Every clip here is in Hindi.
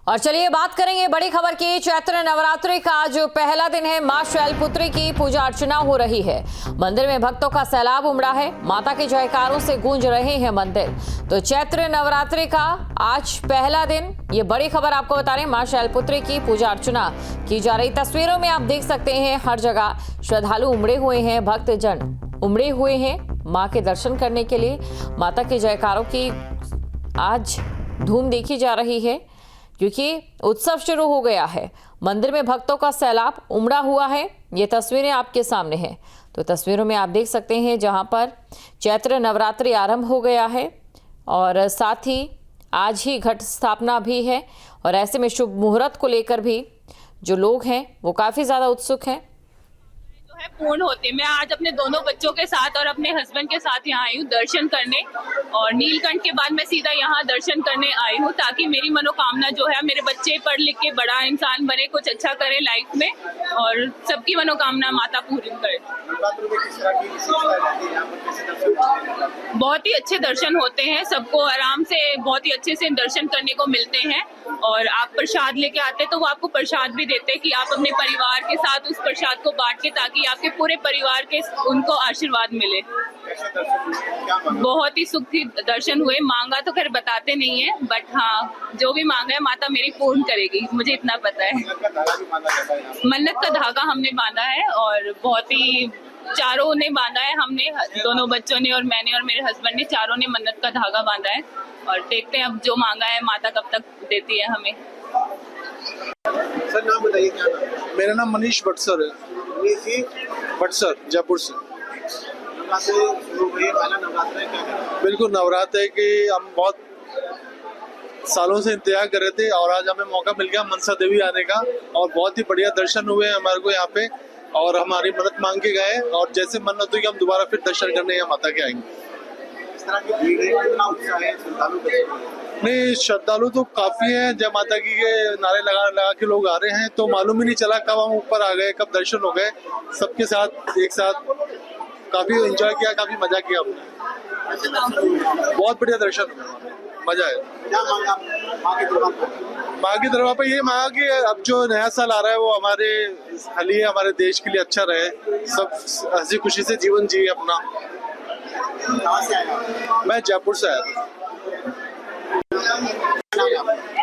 और चलिए बात करेंगे बड़ी खबर की। चैत्र नवरात्रि का जो पहला दिन है, मां शैलपुत्री की पूजा अर्चना हो रही है। मंदिर में भक्तों का सैलाब उमड़ा है। माता के जयकारों से गूंज रहे हैं मंदिर। तो चैत्र नवरात्रि का आज पहला दिन, ये बड़ी खबर आपको बता रहे हैं। मां शैलपुत्री की पूजा अर्चना की जा रही। तस्वीरों में आप देख सकते हैं हर जगह श्रद्धालु उमड़े हुए हैं, भक्तजन उमड़े हुए हैं मां के दर्शन करने के लिए। माता के जयकारों की आज धूम देखी जा रही है क्योंकि उत्सव शुरू हो गया है। मंदिर में भक्तों का सैलाब उमड़ा हुआ है। ये तस्वीरें आपके सामने हैं। तो तस्वीरों में आप देख सकते हैं जहां पर चैत्र नवरात्रि आरंभ हो गया है और साथ ही आज ही घट स्थापना भी है। और ऐसे में शुभ मुहूर्त को लेकर भी जो लोग हैं वो काफी ज्यादा उत्सुक हैं। पूर्ण होते। मैं आज अपने दोनों बच्चों के साथ और अपने हस्बैंड के साथ यहाँ आई हूँ दर्शन करने, और नीलकंठ के बाद मैं सीधा यहाँ दर्शन करने आई हूँ ताकि मेरी मनोकामना जो है, मेरे बच्चे पढ़ लिख के बड़ा इंसान बने, कुछ अच्छा करे लाइफ में, और सबकी मनोकामना माता पूरी करे। बहुत ही अच्छे दर्शन होते हैं, सबको आराम से बहुत ही अच्छे से दर्शन करने को मिलते हैं। और आप प्रसाद लेके आते तो वो आपको प्रसाद भी देते कि आप अपने परिवार के साथ उस प्रसाद को बांट के, ताकि आपके पूरे परिवार के उनको आशीर्वाद मिले। बहुत ही सुखी दर्शन हुए। मांगा तो खैर बताते नहीं है, बट हाँ जो भी मांगा है माता मेरी पूर्ण करेगी, मुझे इतना पता है। मन्नत का धागा हमने बांधा है और बहुत ही चारों ने बांधा है। हमने दोनों बच्चों ने और मैंने और मेरे हस्बैंड ने चारों ने मन्नत का धागा बांधा है और देखते हैं अब जो मांगा है माता कब तक देती है हमें। सर नाम बताइए, क्या नाम? मेरा नाम मनीष बटसर है। बटसर जयपुर से। बिल्कुल नवरात्र है कि हम बहुत सालों से इंतजार कर रहे थे और आज हमें मौका मिल गया मनसा देवी आने का, और बहुत ही बढ़िया दर्शन हुए हमारे को यहाँ पे, और हमारी मन्नत मांग के गए और जैसे मन्नत हुई हम दोबारा फिर दर्शन करने यहाँ माता के आएंगे। इस तरह की भीड़ है, कितना उत्साह है श्रद्धालु? नहीं, श्रद्धालु तो काफी है। जय माता की के नारे लगा के लोग आ रहे हैं, तो मालूम ही नहीं चला कब हम ऊपर आ गए, कब दर्शन हो गए। सबके साथ एक साथ काफी एंजॉय किया, काफी मजा किया हमने। बहुत बढ़िया दर्शन हुआ, मजा आया। क्या मांगा माँ के दरबार पर? ये मांगा कि अब जो नया साल आ रहा है वो हमारे लिए, हमारे देश के लिए अच्छा रहे, सब हंसी खुशी से जीवन जिए अपना। कहाँ से आया? मैं जयपुर से आया था।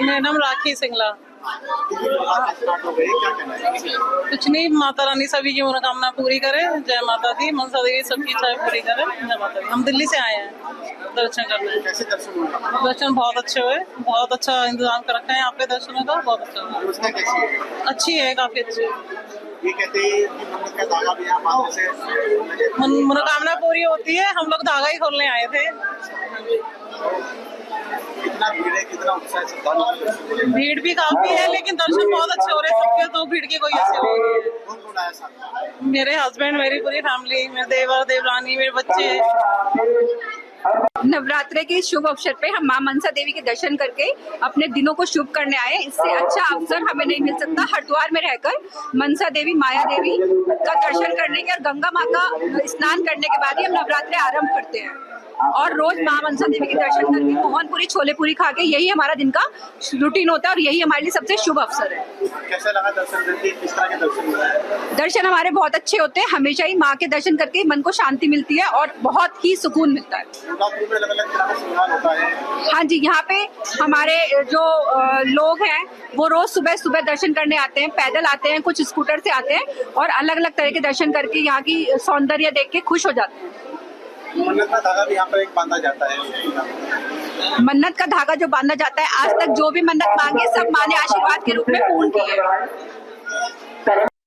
मेरा नाम राखी सिंगला। कुछ नहीं, माता रानी सभी की मनोकामना पूरी करे। जय माता दी, मनसा देवी सबकी इच्छा पूरी करे। जय माता दी। हम दिल्ली से आए हैं दर्शन करने। कैसे दर्शन हुए? दर्शन बहुत अच्छे हुए, बहुत अच्छा इंतजाम कर रखा है यहाँ पे दर्शनों का। बहुत अच्छा, अच्छी है, काफी अच्छी है। ये कहते हैं कि मन्नत का धागा भी यहाँ बांधने से मनोकामना पूरी होती है। हम लोग धागा ही खोलने आए थे। कितना भीड़ है, कितना उत्साह है? भीड़ भी काफी है, लेकिन दर्शन बहुत अच्छे हो रहे हैं सबके, तो भीड़ की कोई ऐसी नहीं है। कौन कौन आया साथ? मेरे हस्बैंड, मेरी पूरी फैमिली, मेरे देवर देवरानी, मेरे बच्चे। नवरात्रि के शुभ अवसर पे हम मां मनसा देवी के दर्शन करके अपने दिनों को शुभ करने आए। इससे अच्छा अवसर हमें नहीं मिल सकता हरिद्वार में रहकर मनसा देवी, माया देवी का दर्शन करने के और गंगा माँ का स्नान करने के बाद ही हम नवरात्रि आरंभ करते हैं। और रोज मां मनसा देवी के दर्शन करके मोहन पूरी, छोले पूरी खा के, यही हमारा दिन का रूटीन होता है और यही हमारे लिए सबसे शुभ अवसर है। कैसा लगा दर्शन करके? किस तरह के दर्शन हुए? दर्शन हमारे बहुत अच्छे होते हैं। हमेशा ही माँ के दर्शन करके मन को शांति मिलती है और बहुत ही सुकून मिलता है। अलग-अलग तरह का श्रृंगार होता है। हाँ जी, यहाँ पे हमारे जो लोग हैं वो रोज सुबह सुबह दर्शन करने आते हैं, पैदल आते हैं, कुछ स्कूटर से आते हैं और अलग अलग तरह के दर्शन करके यहाँ की सौंदर्य देख के खुश हो जाते हैं। मन्नत का धागा भी यहाँ पर एक बांधा जाता है। मन्नत का धागा जो बांधा जाता है, आज तक जो भी मन्नत मांगे सब माँ ने आशीर्वाद के रूप में पूर्ण की है।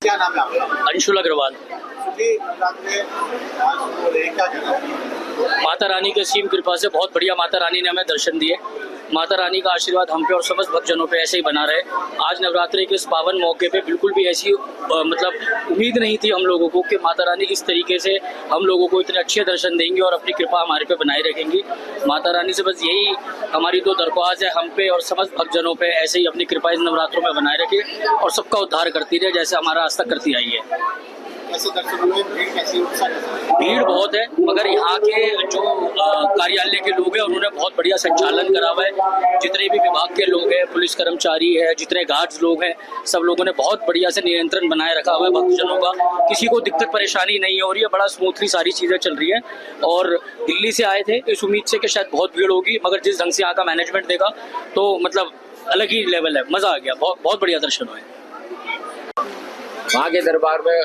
क्या नाम है आपका? अंशुल अग्रवाल। माता रानी के असीम कृपा से बहुत बढ़िया माता रानी ने हमें दर्शन दिए। माता रानी का आशीर्वाद हम पे और समस्त भक्तजनों पे ऐसे ही बना रहे। आज नवरात्रि के इस पावन मौके पे बिल्कुल भी ऐसी मतलब उम्मीद नहीं थी हम लोगों को कि माता रानी इस तरीके से हम लोगों को इतने अच्छे दर्शन देंगी और अपनी कृपा हमारे पे बनाए रखेंगी। माता रानी से बस यही हमारी तो दरख्वास्त है, हम पे और समस्त भक्तजनों पे ऐसे ही अपनी कृपा इन नवरात्रों में बनाए रखे और सबका उद्धार करती रहे जैसे हमारा आज तक करती आई है। कैसे दर्शन हुए, भीड़ कैसी, भीड़ बहुत है, मगर यहाँ के जो कार्यालय के लोग हैं उन्होंने बहुत बढ़िया संचालन करा हुआ है। जितने भी विभाग के लोग हैं, पुलिस कर्मचारी है, जितने गार्ड्स लोग हैं, सब लोगों ने बहुत बढ़िया से नियंत्रण बनाए रखा हुआ है भक्तजनों का। किसी को दिक्कत परेशानी नहीं हो रही है, बड़ा स्मूथली सारी चीज़ें चल रही है। और दिल्ली से आए थे इस उम्मीद से कि शायद बहुत भीड़ होगी, मगर जिस ढंग से यहाँ का मैनेजमेंट देगा तो मतलब अलग ही लेवल है, मज़ा आ गया, बहुत बढ़िया दर्शन हुए। माँ के दरबार में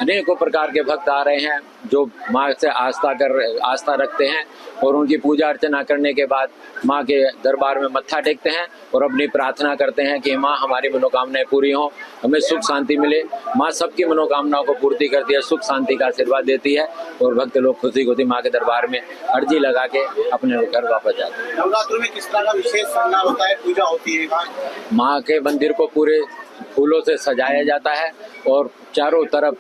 अनेकों प्रकार के भक्त आ रहे हैं जो माँ से आस्था रखते हैं और उनकी पूजा अर्चना करने के बाद माँ के दरबार में मत्था टेकते हैं और अपनी प्रार्थना करते हैं कि माँ हमारी मनोकामनाएं पूरी हों, हमें सुख शांति मिले। माँ सबकी मनोकामनाओं को पूर्ति करती है, सुख शांति का आशीर्वाद देती है और भक्त लोग खुशी खुशी माँ के दरबार में अर्जी लगा के अपने घर वापस जाते हैं। नवरात्रि में किस तरह का विशेष श्रृंगार होता है, पूजा होती है? माँ के मंदिर को पूरे फूलों से सजाया जाता है और चारों तरफ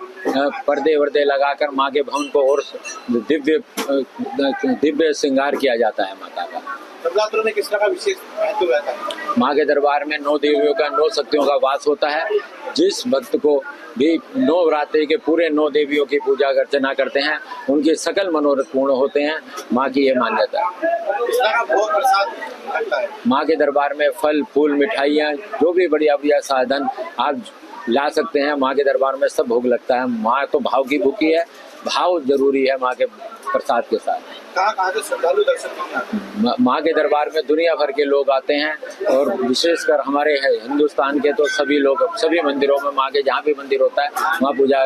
पर्दे वर्दे लगाकर माँ के भवन को और दिव्य श्रृंगार किया जाता है माता का। नवरात्रि में किस तरह का विशेष महत्व रहता है? माँ के दरबार में 9 देवियों का 9 शक्तियों का वास होता है। जिस भक्त को भी नवरात्रि के पूरे 9 देवियों की पूजा अर्चना करते हैं उनके सकल मनोरथ पूर्ण होते हैं, माँ की ये मान्यता है। किस तरह का भोग प्रसाद लगता है? माँ के दरबार में फल फूल मिठाइयाँ जो भी बढ़िया बढ़िया साधन आप ला सकते हैं, माँ के दरबार में सब भोग लगता है। माँ तो भाव की भूखी है, भाव जरूरी है माँ के प्रसाद के साथ। कहाँ से श्रद्धालु दर्शन करने आते हैं? माँ के दरबार में दुनिया भर के लोग आते हैं और विशेषकर हमारे हिंदुस्तान के तो सभी लोग सभी मंदिरों में माँ के जहाँ भी मंदिर होता है वहाँ पूजा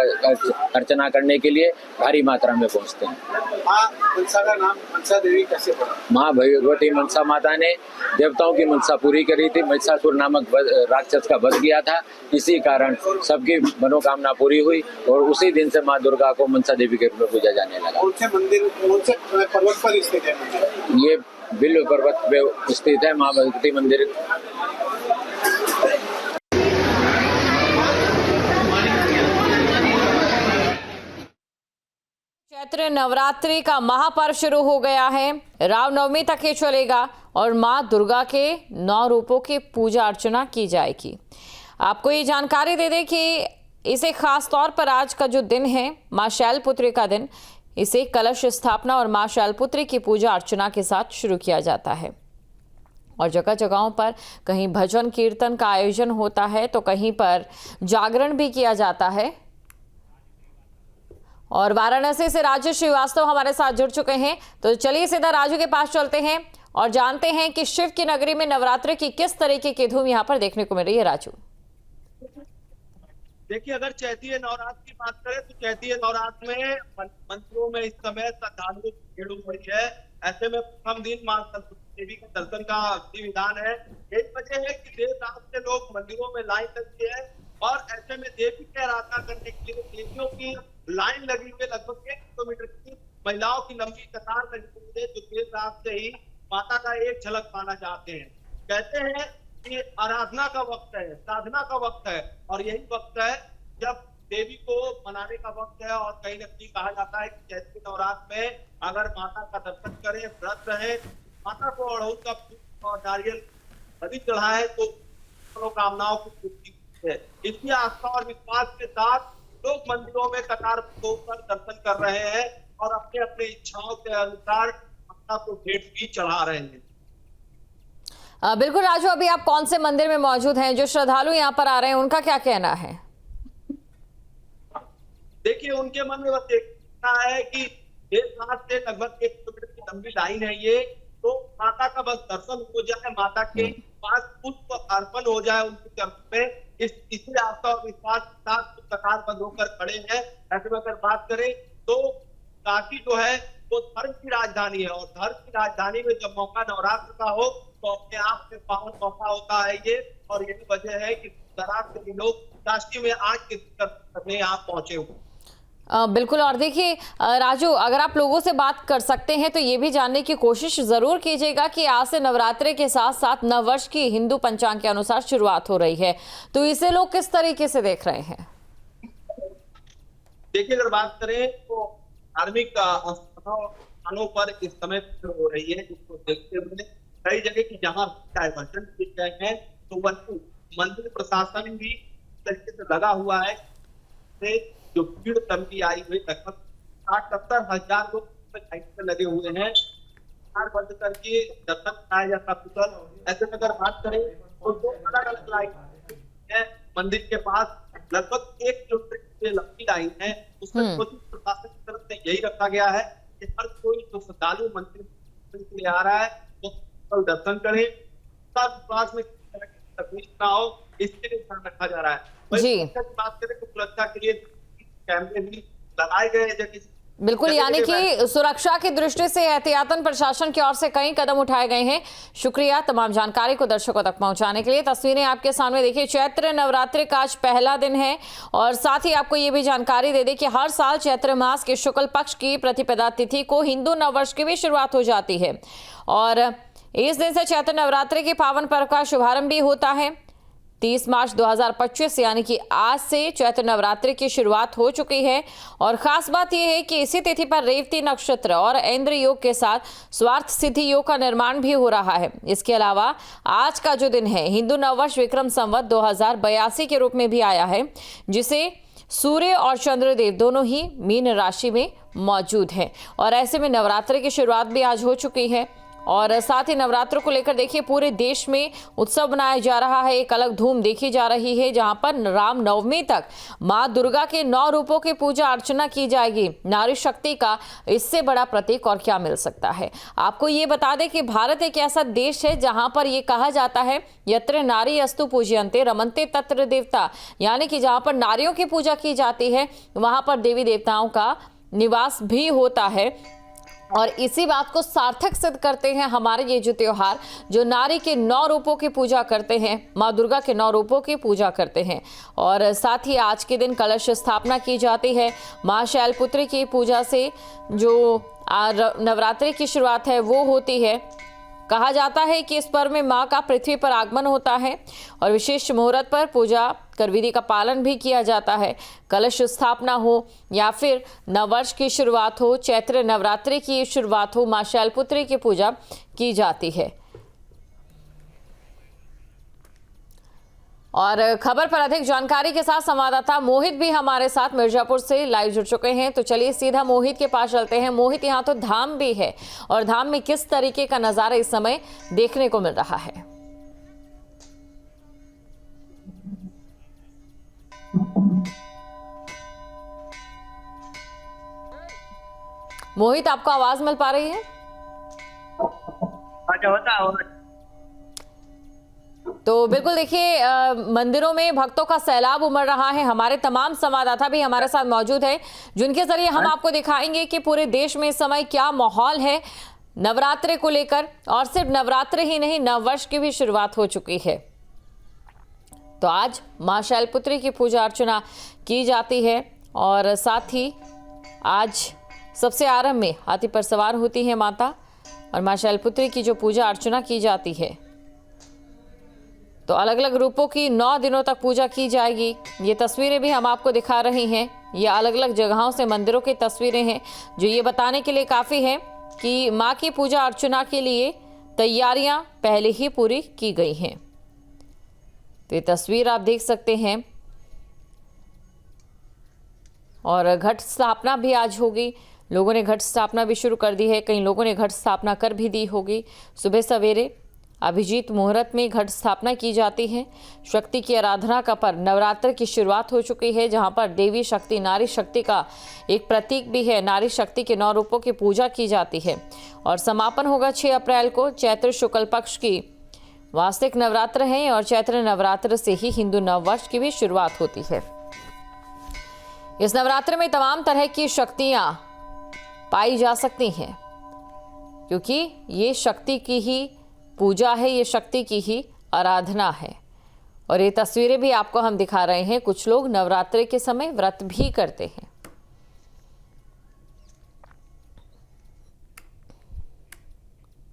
अर्चना करने के लिए भारी मात्रा में पहुँचते हैं। माँ मनसा का नाम मनसा देवी कैसे पड़ा? माँ भगवती मनसा माता ने देवताओं की मनसा पूरी करी थी, महिषासुर नामक राक्षस का वध किया था, इसी कारण सबकी मनोकामना पूरी हुई और उसी दिन से माँ दुर्गा को मनसा देवी के रूप में पूजा जाने लगा। कौन से मंदिर, कौन से पर्वत पर स्थित है मंदिर? ये बिल्व पर्वत पे स्थित है माँ भगवती मंदिर। चैत्र नवरात्रि का महापर्व शुरू हो गया है। रामनवमी तक ये चलेगा और माँ दुर्गा के 9 रूपों की पूजा अर्चना की जाएगी। आपको ये जानकारी दे दें कि इसे खास तौर पर आज का जो दिन है माँ शैलपुत्री का दिन, इसे कलश स्थापना और माँ शैलपुत्री की पूजा अर्चना के साथ शुरू किया जाता है। और जगह जगहों पर कहीं भजन कीर्तन का आयोजन होता है तो कहीं पर जागरण भी किया जाता है। और वाराणसी से राजू श्रीवास्तव हमारे साथ जुड़ चुके हैं, तो चलिए सीधा राजू के पास चलते हैं और जानते हैं कि शिव की नगरी में नवरात्रि की किस तरीके की धूम यहाँ पर देखने को मिल रही है। राजू, देखिए, अगर चैतीय नवरात्र की बात करें तो चैतीय नवरात्र में मंदिरों में इस समय श्रद्धालुओं की भीड़ उमड़ी है। ऐसे में प्रथम दिन मां सरस्वती देवी के दर्शन का विधान है। एक वजह है कि देर रात से लोग मंदिरों में लाइन लगती है और ऐसे में देवी की आराधना करने के लिए देवियों की लाइन लगी हुई, लगभग 1 किलोमीटर की महिलाओं की लंबी कतार लगी हुई है जो देर रात से ही माता का एक झलक पाना चाहते हैं। कहते हैं कि आराधना का वक्त है, साधना का वक्त है और यही वक्त है जब देवी को मनाने का वक्त है। और कहीं न कहीं कहा जाता है कि चैत्र नवरात्र में अगर माता का दर्शन करें, व्रत रहे, माता को अड़हुल का फूल और नारियल बलि चढ़ाए तो मनोकामनाओं की पूर्ति है। इसकी आस्था और विश्वास के साथ लोग मंदिरों में कतार होकर दर्शन कर रहे हैं और अपने अपने इच्छाओं के अनुसार माता को भेंट भी चढ़ा रहे हैं। बिल्कुल राजू, अभी आप कौन से मंदिर में मौजूद हैं? जो श्रद्धालु यहाँ पर आ रहे हैं उनका क्या कहना है? देखिए, उनके मन में बस एक है कि देर रात से लगभग 1 किलोमीटर की लंबी लाइन है ये, तो माता का बस दर्शन हो जाए, माता के पास पुष्प अर्पण हो जाए उनके चरण में, इसी आस्था और विश्वास के साथ कतार बंद होकर खड़े हैं। ऐसे में अगर बात करें तो काशी जो है वो धर्म की राजधानी है और धर्म की राजधानी में जब मौका नवरात्र का हो तो अपने आप में पावन मौका होता है ये, और यही वजह है कि नवरात्र के लोग काशी में आज के करने यहाँ पहुंचे हुए। बिल्कुल। और देखिए राजू, अगर आप लोगों से बात कर सकते हैं तो ये भी जानने की कोशिश जरूर कीजिएगा कि आज से नवरात्रि के साथ साथ नववर्ष की हिंदू पंचांग के अनुसार शुरुआत हो रही है, तो इसे लोग किस तरीके से देख रहे हैं? देखिए, अगर बात करें तो धार्मिक स्थानों पर इस समय हो रही है, जिसको देखते हुए कई जगह की जहाँ डायवर्जन किए गए हैं तो वह मंदिर प्रशासन भी तरीके से लगा हुआ है। जो भीड़ लंबी आई हुई, लगभग 60-70 हजार लोग लाइन में लगे हुए हैं। द्वार बंद करके दर्शन कराया जाता कुशल। ऐसे में अगर बात करें तो दो अलग अलग लाइन है मंदिर के पास, लगभग 1 किलोमीटर की लंबी लाइन है। उसमें प्रशासन की तरफ से यही रखा गया है कि हर कोई जो श्रद्धालु मंदिर के लिए आ रहा है वो दर्शन करे, विश्वास में तकलीफ ना हो, इसके लिए ध्यान रखा जा रहा है। जी बात करें तो सुरक्षा के लिए कैमरे भी लगाए गए हैं। बिल्कुल, यानी कि सुरक्षा की दृष्टि से एहतियातन प्रशासन की ओर से कई कदम उठाए गए हैं। शुक्रिया तमाम जानकारी को दर्शकों तक पहुंचाने के लिए। तस्वीरें आपके सामने देखिए, चैत्र नवरात्रि का आज पहला दिन है और साथ ही आपको ये भी जानकारी दे दें कि हर साल चैत्र मास के शुक्ल पक्ष की प्रतिपदा तिथि को हिंदू नववर्ष की भी शुरुआत हो जाती है और इस दिन से चैत्र नवरात्रि के पावन पर्व का शुभारंभ भी होता है। 30 मार्च 2025 यानी कि आज से चैत्र नवरात्रि की शुरुआत हो चुकी है और खास बात यह है कि इसी तिथि पर रेवती नक्षत्र और इंद्र योग के साथ स्वार्थ सिद्धि योग का निर्माण भी हो रहा है। इसके अलावा आज का जो दिन है हिंदू नववर्ष विक्रम संवत 2082 के रूप में भी आया है, जिसे सूर्य और चंद्रदेव दोनों ही मीन राशि में मौजूद हैं और ऐसे में नवरात्रि की शुरुआत भी आज हो चुकी है और साथ ही नवरात्रों को लेकर देखिए पूरे देश में उत्सव मनाया जा रहा है। एक अलग धूम देखी जा रही है जहां पर राम नवमी तक मां दुर्गा के 9 रूपों की पूजा अर्चना की जाएगी। नारी शक्ति का इससे बड़ा प्रतीक और क्या मिल सकता है। आपको ये बता दें कि भारत एक ऐसा देश है जहां पर ये कहा जाता है यत्र नारी अस्तु पूजयन्ते रमन्ते तत्र देवता, यानी कि जहां पर नारियों की पूजा की जाती है वहां पर देवी देवताओं का निवास भी होता है और इसी बात को सार्थक सिद्ध करते हैं हमारे ये जो त्योहार, जो नारी के 9 रूपों की पूजा करते हैं, माँ दुर्गा के 9 रूपों की पूजा करते हैं। और साथ ही आज के दिन कलश स्थापना की जाती है। माँ शैलपुत्री की पूजा से जो नवरात्रि की शुरुआत है वो होती है। कहा जाता है कि इस पर्व में मां का पृथ्वी पर आगमन होता है और विशेष मुहूर्त पर पूजा कर विधि का पालन भी किया जाता है। कलश स्थापना हो या फिर नववर्ष की शुरुआत हो, चैत्र नवरात्रि की शुरुआत हो, मां शैलपुत्री की पूजा की जाती है। और खबर पर अधिक जानकारी के साथ संवाददाता मोहित भी हमारे साथ मिर्जापुर से लाइव जुड़ चुके हैं, तो चलिए सीधा मोहित के पास चलते हैं। मोहित, यहाँ तो धाम भी है और धाम में किस तरीके का नजारा इस समय देखने को मिल रहा है? मोहित, आपको आवाज मिल पा रही है? तो बिल्कुल देखिए, मंदिरों में भक्तों का सैलाब उमड़ रहा है। हमारे तमाम संवाददाता भी हमारे साथ मौजूद हैं, जिनके जरिए हम आपको दिखाएंगे कि पूरे देश में इस समय क्या माहौल है नवरात्रि को लेकर। और सिर्फ नवरात्रि ही नहीं, नववर्ष की भी शुरुआत हो चुकी है। तो आज मां शैलपुत्री की पूजा अर्चना की जाती है और साथ ही आज सबसे आरंभ में हाथी पर सवार होती है माता और मां शैलपुत्री की जो पूजा अर्चना की जाती है, तो अलग अलग रूपों की 9 दिनों तक पूजा की जाएगी। ये तस्वीरें भी हम आपको दिखा रही हैं। ये अलग अलग जगहों से मंदिरों की तस्वीरें हैं, जो ये बताने के लिए काफ़ी है कि माँ की पूजा अर्चना के लिए तैयारियां पहले ही पूरी की गई हैं। तो ये तस्वीर आप देख सकते हैं और घट स्थापना भी आज होगी। लोगों ने घट स्थापना भी शुरू कर दी है, कई लोगों ने घट स्थापना कर भी दी होगी। सुबह सवेरे अभिजीत मुहूर्त में घट स्थापना की जाती है। शक्ति की आराधना का पर्व नवरात्र की शुरुआत हो चुकी है, जहां पर देवी शक्ति, नारी शक्ति का एक प्रतीक भी है। नारी शक्ति के 9 रूपों की पूजा की जाती है और समापन होगा 6 अप्रैल को। चैत्र शुक्ल पक्ष की वास्तविक नवरात्र है और चैत्र नवरात्र से ही हिंदू नववर्ष की भी शुरुआत होती है। इस नवरात्र में तमाम तरह की शक्तियां पाई जा सकती हैं, क्योंकि ये शक्ति की ही पूजा है, ये शक्ति की ही आराधना है। और ये तस्वीरें भी आपको हम दिखा रहे हैं। कुछ लोग नवरात्रि के समय व्रत भी करते हैं।